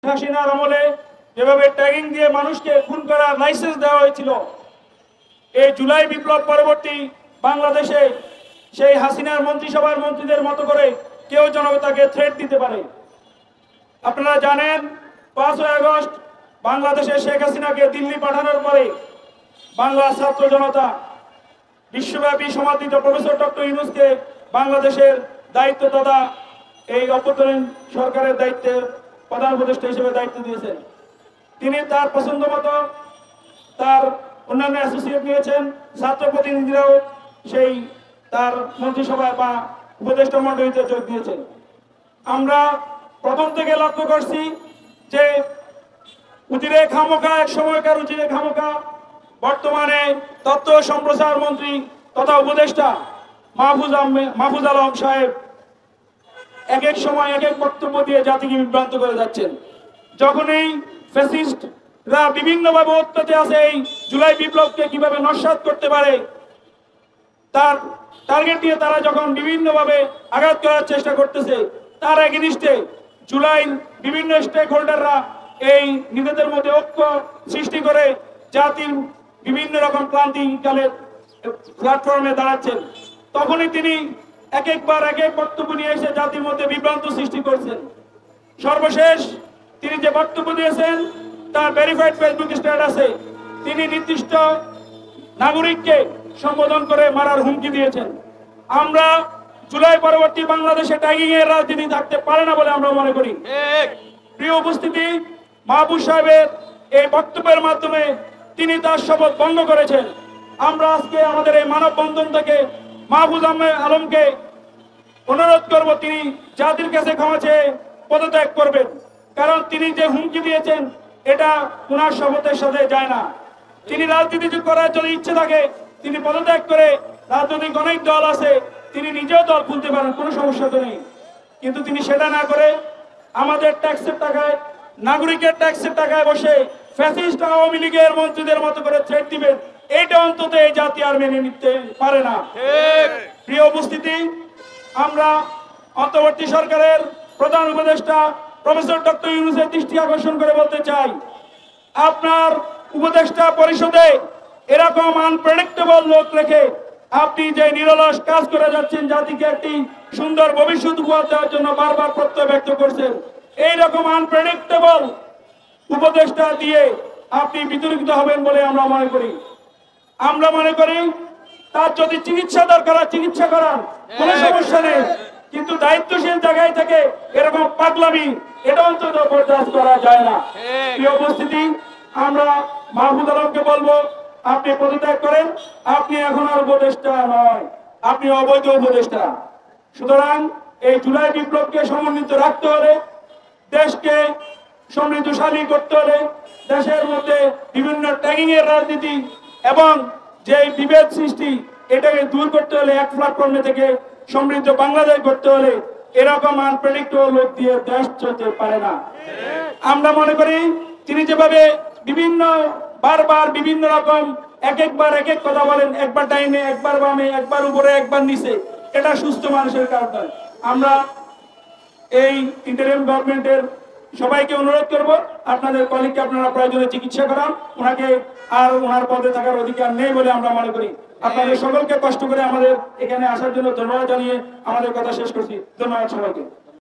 হাসিনার আমলে যেভাবে ট্যাগিং দিয়ে মানুষকে খুন করার লাইসেন্স দেওয়া হয়েছিল, এই জুলাই বিপ্লব পরবর্তী বাংলাদেশে সেই হাসিনার মন্ত্রিসভার মন্ত্রীদের মতো করে কেউ জনতাকে থ্রেট দিতে পারে। আপনারা জানেন 5ই আগস্ট বাংলাদেশে শেখ হাসিনাকে দিল্লি পাঠানোর পরে বাংলা ছাত্র জনতা বিশ্বব্যাপী সমাদৃত প্রফেসর ডক্টর ইউনূসকে বাংলাদেশের দায়িত্ব তথা এই অভ্যন্তরীণ সরকারের দায়িত্বে প্রধান উপদেষ্টা হিসেবে দায়িত্ব দিয়েছেন। তিনি তার পছন্দ মতো তার অন্যান্য অ্যাসোসিয়েট নিয়েছেন, ছাত্র প্রতিনিধিরাও সেই তার মন্ত্রিসভায় বা উপদেষ্টা মণ্ডলীতে যোগ দিয়েছেন। আমরা প্রথম থেকে লক্ষ্য করছি যে উজিরে খামোখা, এক সময়কার উজিরে খামোখা বর্তমানে তথ্য সম্প্রচার মন্ত্রী তথা উপদেষ্টা মাহফুজ আলম সাহেব এক এক সময় এক এক বক্তব্য দিয়ে জাতিকে বিভ্রান্ত করে যাচ্ছেন। যখনই ফ্যাসিস্টরা বিভিন্নভাবে উৎপত্তি আছে এই জুলাই বিপ্লবকে কিভাবে নস্যাৎ করতে পারে তার টার্গেট দিয়ে তারা যখন বিভিন্নভাবে আঘাত করার চেষ্টা করতেছে, তার এগেইনস্টে জুলাই বিভিন্ন স্টেক হোল্ডাররা এই নিজেদের মধ্যে ঐক্য সৃষ্টি করে জাতির বিভিন্ন রকম ক্রান্তিকালের প্ল্যাটফর্মে দাঁড়াচ্ছেন। তখনই তিনি এক একবার এক এক বক্তব্য নিয়ে এসে জাতির মধ্যে বিভ্রান্ত সৃষ্টি করছেন। সর্বশেষ তিনি যে বক্তব্য দিয়েছেন তার ভেরিফাইড ফেসবুক স্ট্যাটাসে তিনি নির্দিষ্ট নাগরিককে সম্বোধন করে মারার হুমকি দিয়েছেন। আমরা জুলাই পরবর্তী বাংলাদেশে ট্যাগিং এর রাজনীতি থাকতে পারে না বলে আমরা মনে করি। প্রিয় উপস্থিতি, মাহবুব সাহেবের এই বক্তব্যের মাধ্যমে তিনি তার শপথ ভঙ্গ করেছেন। আমরা আজকে আমাদের এই মানববন্ধন থেকে মাহফুজ আলমকে অনুরোধ করব তিনি জাতির কাছে ক্ষমা চেয়ে পদত্যাগ করবেন, কারণ তিনি যে হুমকি দিয়েছেন এটা ওনার শপথের সাথে যায় না। তিনি রাজনীতি করার যদি ইচ্ছে থাকে তিনি পদত্যাগ করে, রাজনৈতিক অনেক দল আছে তিনি নিজেও দল খুলতে পারেন, কোনো সমস্যা তো নেই, কিন্তু তিনি সেটা না করে আমাদের ট্যাক্সের টাকায়, নাগরিকের ট্যাক্সের টাকায় বসে ফ্যাসিস্ট আওয়ামী লীগের মন্ত্রীদের মতো করে থ্রেট দিবেন, এইটা অন্তত এই জাতি আর মেনে নিতে পারে না। প্রিয় উপস্থিতি, আমরা অন্তর্বর্তী সরকারের প্রধান উপদেষ্টা প্রফেসর ডক্টর ইউনূসের দৃষ্টি আকর্ষণ করে বলতে চাই, আপনার উপদেষ্টা পরিষদে এরকম আনপ্রেডিক্টেবল লোক রেখে আপনি যে নিরলস কাজ করে যাচ্ছেন, জাতিকে একটি সুন্দর ভবিষ্যৎ উপহার দেওয়ার জন্য বারবার প্রত্যয় ব্যক্ত করছেন, এইরকম আনপ্রেডিক্টেবল উপদেষ্টা দিয়ে আপনি বিতর্কিত হবেন বলে আমরা মনে করি। আমরা মনে করি তার যদি চিকিৎসা দরকার চিকিৎসা করার কোনো সমস্যা নেই, কিন্তু দায়িত্বশীল জায়গায় থেকে এরকম পাগলামি এটা অন্তত বরদাস্ত করা যায় না। প্রিয় উপস্থিতি, আমরা মাহফুজ আলমকে বলবো আপনি পদত্যাগ করেন, আপনি এখন আর উপদেষ্টা নয়, আপনি অবৈধ উপদেষ্টা। সুতরাং এই জুলাই বিপ্লবকে সমন্বিত রাখতে হলে, দেশকে সমৃদ্ধশালী করতে হলে, দেশের মধ্যে বিভিন্ন ট্যাগিং এর রাজনীতি এবং যে বিভেদ সৃষ্টি এটাকে দূর করতে হলে, এক প্ল্যাটফর্মে থেকে সমৃদ্ধ বাংলাদেশ করতে হলে এরকম আনপ্রেডিক্টেবল লোক দিয়ে দেশ চলতে পারে না। আমরা মনে করি তিনি যেভাবে বিভিন্ন বারবার বিভিন্ন রকম একবার এক এক কথা বলেন, একবার ডাইনে, একবার বামে, একবার উপরে, একবার নিচে, এটা সুস্থ মানুষের কাজ নয়। আমরা এই ইন্টারিম গভর্নমেন্টের সবাইকে অনুরোধ করব আপনাদের কলিগকে আপনারা প্রয়োজনে চিকিৎসা করান, ওনাকে আর ওনার পদে থাকার অধিকার নেই বলে আমরা মনে করি। আপনাদের সকলকে কষ্ট করে আমাদের এখানে আসার জন্য ধন্যবাদ জানিয়ে আমাদের কথা শেষ করছি। ধন্যবাদ সবাইকে।